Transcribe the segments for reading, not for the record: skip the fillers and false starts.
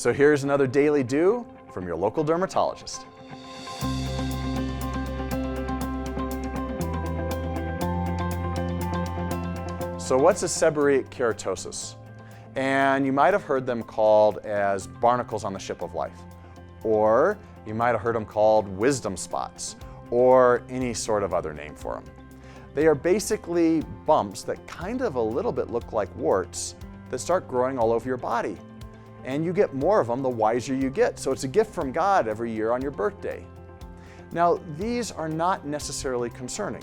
So here's another daily do from your local dermatologist. So what's a seborrheic keratosis? And you might have heard them called as barnacles on the ship of life, or you might have heard them called wisdom spots, or any sort of other name for them. They are basically bumps that kind of a little bit look like warts that start growing all over your body. And you get more of them the wiser you get. So it's a gift from God every year on your birthday. Now, these are not necessarily concerning,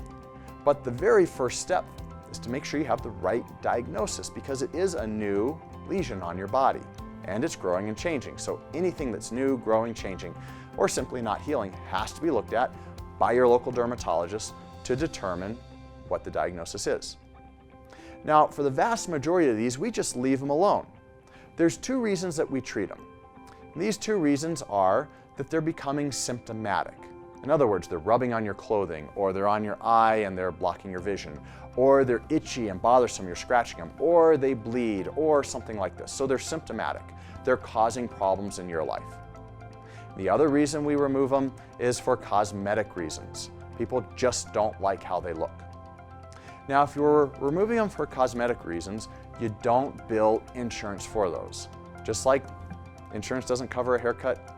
but the very first step is to make sure you have the right diagnosis, because it is a new lesion on your body and it's growing and changing. So anything that's new, growing, changing, or simply not healing has to be looked at by your local dermatologist to determine what the diagnosis is. Now, for the vast majority of these, we just leave them alone. There's two reasons that we treat them. And these two reasons are that they're becoming symptomatic. In other words, they're rubbing on your clothing, or they're on your eye and they're blocking your vision, or they're itchy and bothersome, you're scratching them, or they bleed, or something like this. So they're symptomatic. They're causing problems in your life. The other reason we remove them is for cosmetic reasons. People just don't like how they look. Now, if you're removing them for cosmetic reasons, you don't bill insurance for those. Just like insurance doesn't cover a haircut,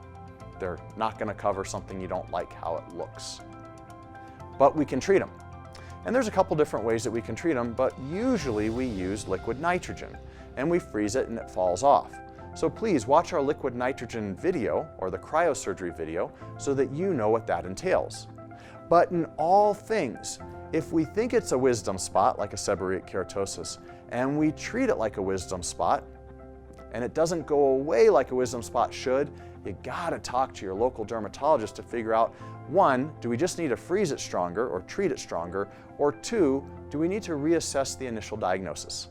they're not going to cover something you don't like how it looks. But we can treat them. And there's a couple different ways that we can treat them, but usually we use liquid nitrogen, and we freeze it and it falls off. So please watch our liquid nitrogen video, or the cryosurgery video, so that you know what that entails. But in all things, if we think it's a wisdom spot, like a seborrheic keratosis, and we treat it like a wisdom spot, and it doesn't go away like a wisdom spot should, you gotta talk to your local dermatologist to figure out, one, do we just need to freeze it stronger or treat it stronger, or two, do we need to reassess the initial diagnosis?